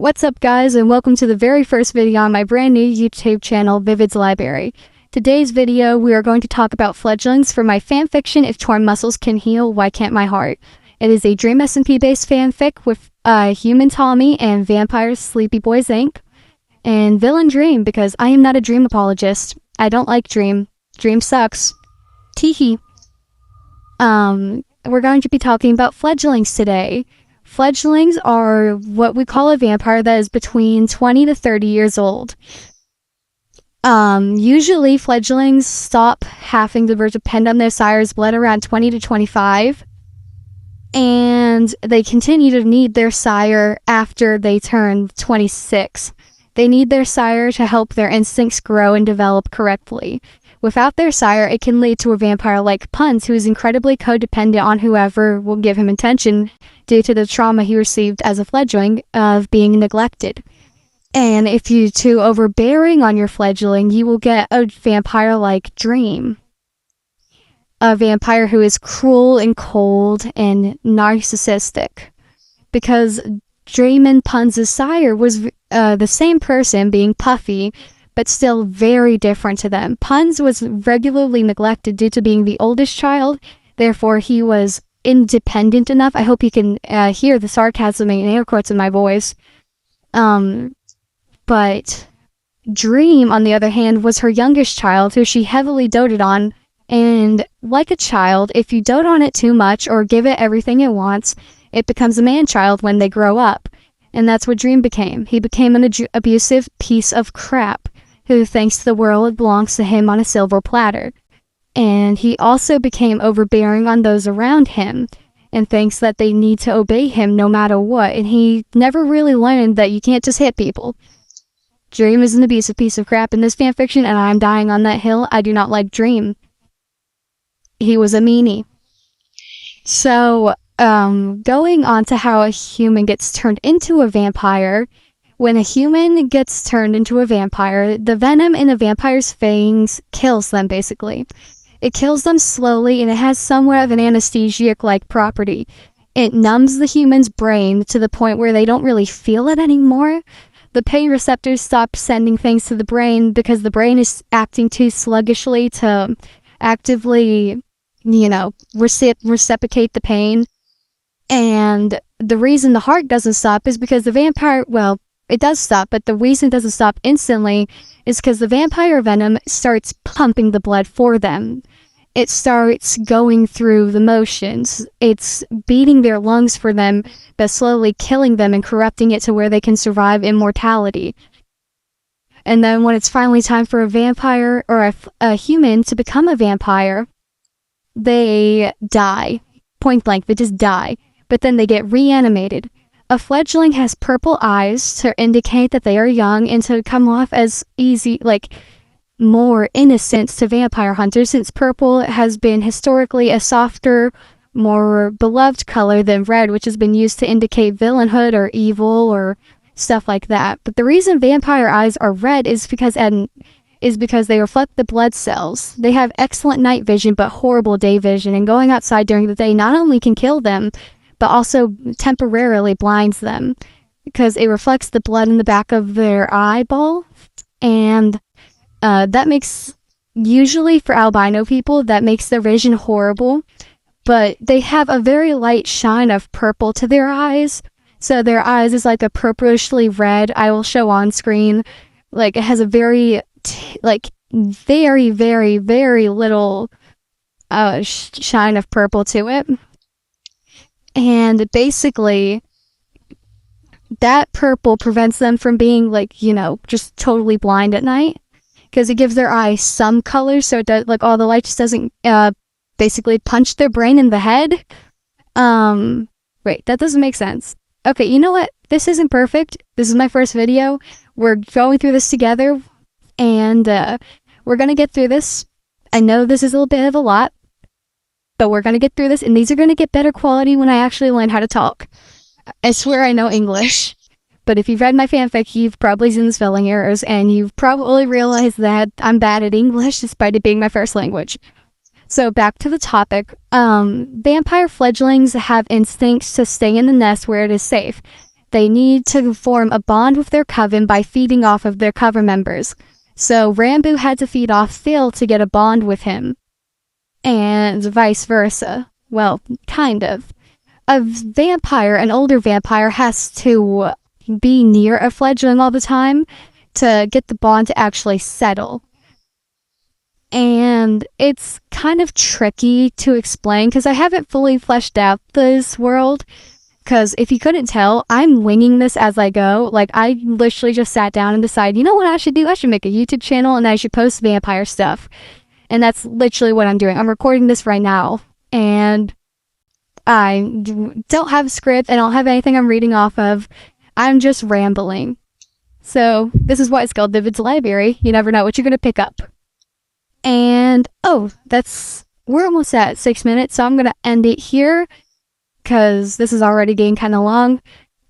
What's up guys, and welcome to the very first video on my brand new YouTube channel, VividdsLibrary. Today's video, we are going to talk about fledglings for my fanfiction, If Torn Muscles Can Heal, Why Can't My Heart? It is a Dream SMP based fanfic with Human Tommy and Vampire Sleepy Boys Inc. And Villain Dream, because I am not a dream apologist. I don't like Dream. Dream sucks. Teehee. We're going to be talking about fledglings today. Fledglings are what we call a vampire that is between 20 to 30 years old. Usually fledglings stop having to depend on their sire's blood around 20 to 25. And they continue to need their sire after they turn 26. They need their sire to help their instincts grow and develop correctly. Without their sire, it can lead to a vampire like Punz, who is incredibly codependent on whoever will give him attention due to the trauma he received as a fledgling of being neglected. And if you're too overbearing on your fledgling, you will get a vampire like Dream. A vampire who is cruel and cold and narcissistic. Because Dream and Punz's sire was the same person, being Puffy, but still very different to them. Punz was regularly neglected due to being the oldest child, therefore he was independent enough. I hope you can hear the sarcasm and air quotes in my voice. But Dream, on the other hand, was her youngest child, who she heavily doted on, and like a child, if you dote on it too much or give it everything it wants, it becomes a man-child when they grow up. And that's what Dream became. He became an abusive piece of crap who thinks the world belongs to him on a silver platter. And he also became overbearing on those around him and thinks that they need to obey him no matter what. And he never really learned that you can't just hit people. Dream is an abusive piece of crap in this fanfiction, and I'm dying on that hill. I do not like Dream. He was a meanie. So, going on to how a human gets turned into a vampire. When a human gets turned into a vampire, the venom in a vampire's fangs kills them, basically. It kills them slowly, and it has somewhat of an anesthesiac-like property. It numbs the human's brain to the point where they don't really feel it anymore. The pain receptors stop sending things to the brain because the brain is acting too sluggishly to actively, reciprocate the pain. And the reason the heart doesn't stop is because the vampire, it does stop, but the reason it doesn't stop instantly is because the vampire venom starts pumping the blood for them. It starts going through the motions. It's beating their lungs for them, but slowly killing them and corrupting it to where they can survive immortality. And then when it's finally time for a vampire or a human to become a vampire, they die. Point blank, they just die. But then they get reanimated. A fledgling has purple eyes to indicate that they are young and to come off as more innocent to vampire hunters, since purple has been historically a softer, more beloved color than red, which has been used to indicate villainhood or evil or stuff like that. But the reason vampire eyes are red is because they reflect the blood cells. They have excellent night vision but horrible day vision, and going outside during the day not only can kill them, but also temporarily blinds them because it reflects the blood in the back of their eyeball. And that makes, usually for albino people, that makes their vision horrible. But they have a very light shine of purple to their eyes. So their eyes is like a purplishly red. I will show on screen. It has a very, very, very, very little shine of purple to it. And basically, that purple prevents them from being, just totally blind at night. Because it gives their eyes some color, so it does, all the light just doesn't, basically punch their brain in the head. Wait, that doesn't make sense. Okay, you know what? This isn't perfect. This is my first video. We're going through this together, and we're gonna get through this. I know this is a little bit of a lot, but we're gonna get through this, and these are gonna get better quality when I actually learn how to talk. I swear I know English, but if you've read my fanfic, you've probably seen the spelling errors, and you've probably realized that I'm bad at English despite it being my first language. So back to the topic. Vampire fledglings have instincts to stay in the nest where it is safe. they need to form a bond with their coven by feeding off of their coven members. So Rambo had to feed off Phil to get a bond with him. And vice versa. Well, kind of. A vampire, an older vampire, has to be near a fledgling all the time to get the bond to actually settle. And it's kind of tricky to explain because I haven't fully fleshed out this world. Because if you couldn't tell, I'm winging this as I go. Like, I literally just sat down and decided, you know what I should do? I should make a YouTube channel and I should post vampire stuff. And that's literally what I'm doing. I'm recording this right now. And I don't have a script. I don't have anything I'm reading off of. I'm just rambling. So, this is why it's called VividdsLibrary. You never know what you're going to pick up. And, we're almost at 6 minutes, so I'm going to end it here. Because this is already getting kind of long,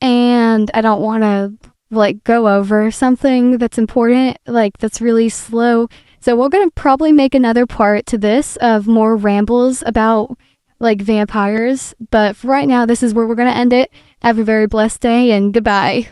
and I don't want to, go over something that's important, that's really slow. So we're going to probably make another part to this of more rambles about, vampires. But for right now, this is where we're going to end it. Have a very blessed day, and goodbye.